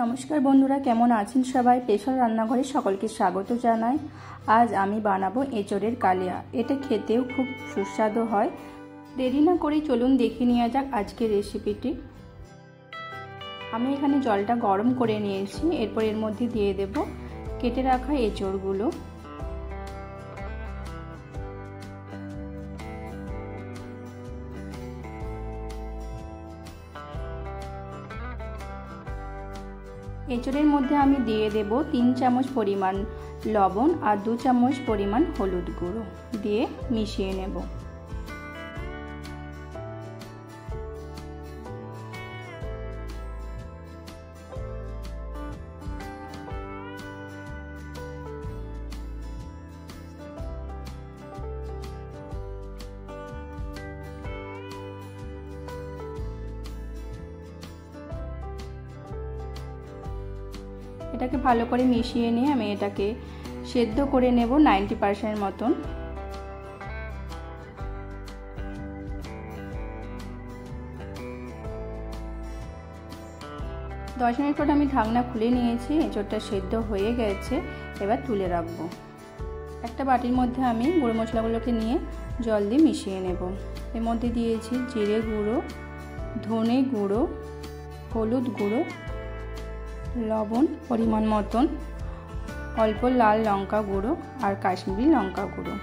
নমস্কার বন্ধুরা, কেমন আছেন সবাই? স্পেশাল রান্নাঘরে সকলকে স্বাগত জানাই। আজ আমি বানাবো এঁচোড়ের কালিয়া। এটা খেতেও খুব সুস্বাদু হয়। দেরি না করে চলুন দেখে নেওয়া যাক আজকের রেসিপিটি। আমি এখানে জলটা গরম করে নিয়েছি। এরপর এর মধ্যে দিয়ে দেব কেটে রাখা এঁচোড়গুলো। এঁচোড়ের মধ্যে আমি দিয়ে দেব 3 চামচ পরিমাণ লবণ আর 2 চামচ পরিমাণ হলুদ গুঁড়ো দিয়ে মিশিয়ে নেব। এটাকে ভালো করে মিশিয়ে নিয়ে আমি এটাকে সেদ্ধ করে নেব 90% মতন। দশ মিনিট পর আমি ঢাকনা খুলে নিয়েছি। এঁচোড়টা সেদ্ধ হয়ে গেছে। এবার তুলে রাখবো। একটা বাটির মধ্যে আমি গুঁড়ো মশলাগুলোকে নিয়ে জল দিয়ে মিশিয়ে নেব। এর মধ্যে দিয়েছি জিরে গুঁড়ো, ধনে গুঁড়ো, হলুদ গুঁড়ো, লবণ পরিমাণ মতন, অল্প লাল লঙ্কা গুঁড়ো আর কাশ্মীরি লঙ্কা গুঁড়ো।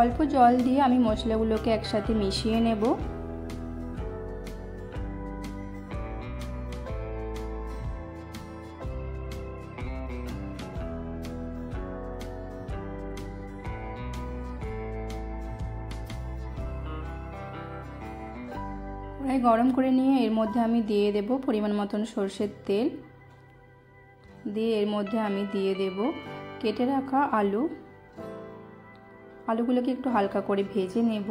অল্প জল দিয়ে আমি মশলাগুলোকে একসাথে মিশিয়ে নেব। কড়াই গরম করে নিয়ে এর মধ্যে আমি দিয়ে দেব পরিমাণ মতন সরষের তেল। দিয়ে এর মধ্যে আমি দিয়ে দেব কেটে রাখা আলু। আলুগুলোকে একটু হালকা করে ভেজে নেব।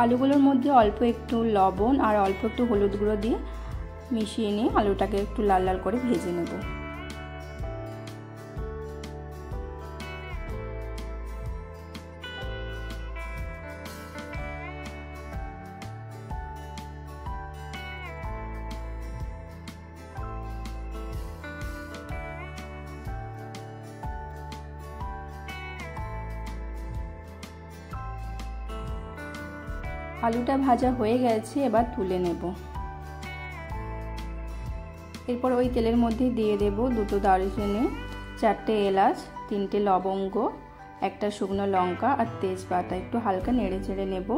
আলুগুলোর মধ্যে অল্প একটু লবণ আর অল্প একটু হলুদ গুঁড়ো দিয়ে মিশিয়ে নিয়ে আলুটাকে একটু লাল লাল করে ভেজে নেব। আলুটা ভাজা হয়ে গেছে, এবার তুলে নেব। এরপর ওই তেলের মধ্যে দিয়ে দেব 2টো দারুচিনি, 4টে এলাচ, 3টে লবঙ্গ, একটা শুকনো লঙ্কা আর তেজপাতা। একটু হালকা নেড়ে চেড়ে নেব।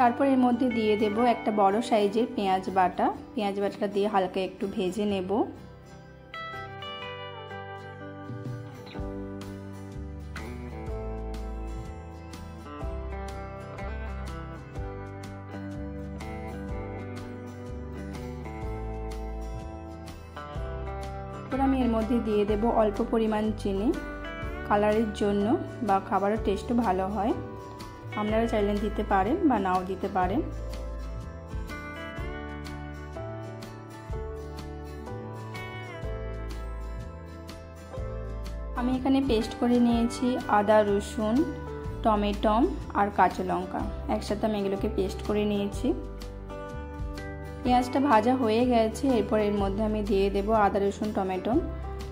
তারপর এর মধ্যে দিয়ে দেব একটা বড় সাইজের পেঁয়াজ বাটা। পেঁয়াজ বাটাটা দিয়ে হালকা একটু ভেজে নেব। এরপর আমি এর মধ্যে দিয়ে দেব অল্প পরিমাণ চিনি, কালারের জন্য বা খাবারের টেস্টও ভালো হয়। আপনারা চাইলে দিতে পারেন বা নাও দিতে পারেন। আমি এখানে পেস্ট করে নিয়েছি আদা, রসুন, টমেটো আর কাঁচা লঙ্কা। একসাথে আমি এগুলোকে পেস্ট করে নিয়েছি। পেঁয়াজটা ভাজা হয়ে গেছে। এরপর এর মধ্যে আমি দিয়ে দেব আদা, রসুন, টমেটো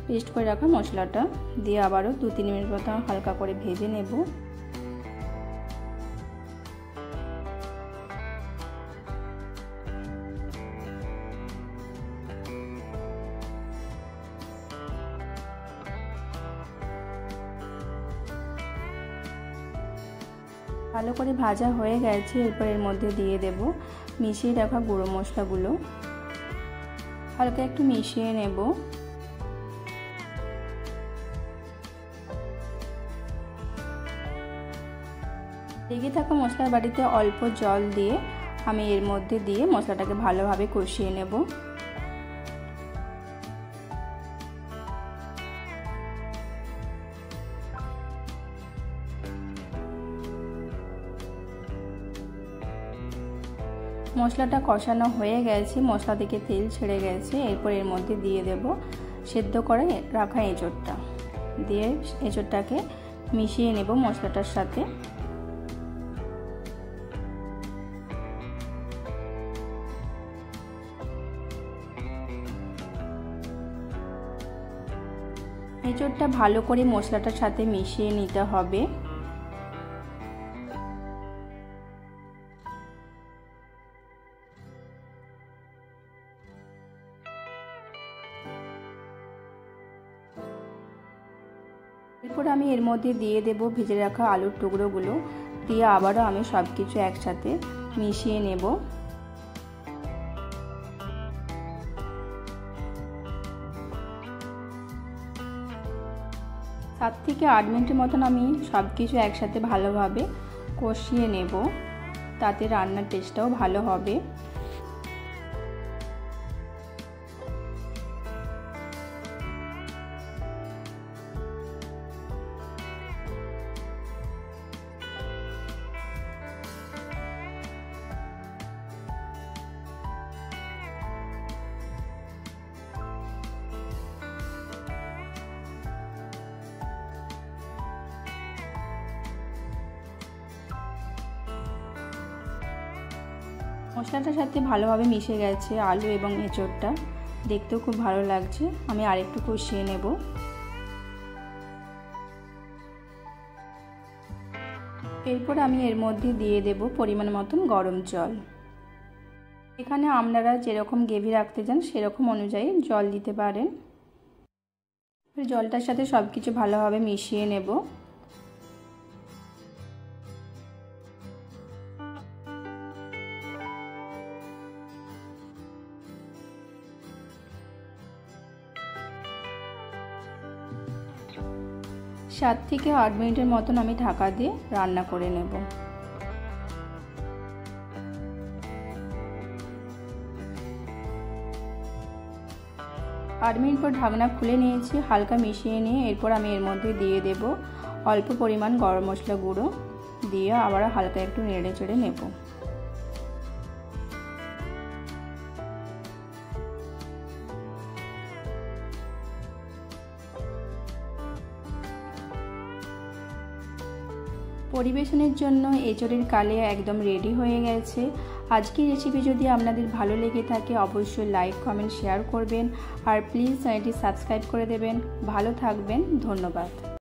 পেস্ট করে রাখা মশলাটা দিয়ে আবারও 2-3 মিনিট মতো হালকা করে ভেজে নেব। ভালো করে ভাজা হয়ে গেছে। এরপর এর মধ্যে দিয়ে দেব মিশিয়ে রাখা গুঁড়ো মশলাগুলো, হালকা একটু মিশিয়ে নেব। লেগে থাকা মশলার বাটিতে অল্প জল দিয়ে আমি এর মধ্যে দিয়ে মশলাটাকে ভালোভাবে কষিয়ে নেব। মশলাটা কষানো হয়ে গেছে, মশলা থেকে তেল ছেড়ে গেছে। এরপর এর মধ্যে দিয়ে দেব সেদ্ধ করে রাখা এঁচোড়টা, দিয়ে এঁচোড়টাকে মিশিয়ে নেব মশলাটার সাথে। এঁচোড়টা ভালো করে মশলাটার সাথে মিশিয়ে নিতে হবে। এরপর আমি এর মধ্যে দিয়ে দেব ভেজে রাখা আলুর টুকরোগুলো, দিয়ে আবারও আমি সব কিছু একসাথে মিশিয়ে নেব। 7 থেকে 8 মিনিটের মতন আমি সব কিছু একসাথে ভালোভাবে কষিয়ে নেব, তাতে রান্নার টেস্টটাও ভালো হবে। মশলাটার সাথে ভালোভাবে মিশে গেছে আলু এবং এঁচোড়টা, দেখতেও খুব ভালো লাগছে। আমি আরেকটু কষিয়ে নেব। এরপর আমি এর মধ্যে দিয়ে দেব পরিমাণ মতন গরম জল। এখানে আপনারা যেরকম গ্রেভি রাখতে চান সেরকম অনুযায়ী জল দিতে পারেন। জলটার সাথে সব কিছু ভালোভাবে মিশিয়ে নেব। সাত থেকে 8 মিনিটের মতন আমি ঢাকা দিয়ে রান্না করে নেব। 8 মিনিট পর ঢাকনা খুলে নিয়েছি, হালকা মিশিয়ে নিয়ে এরপর আমি এর মধ্যে দিয়ে দেব অল্প পরিমাণ গরম মশলা গুঁড়ো, দিয়ে আবার হালকা একটু নেড়ে চেড়ে নেব। পরিবেশনের জন্য এঁচোড়ের কালিয়া একদম রেডি হয়ে গেছে। আজকের রেসিপি যদি আপনাদের ভালো লেগে থাকে অবশ্যই লাইক কমেন্ট শেয়ার করবেন, আর প্লিজ চ্যানেলটি সাবস্ক্রাইব করে দেবেন। ভালো থাকবেন, ধন্যবাদ।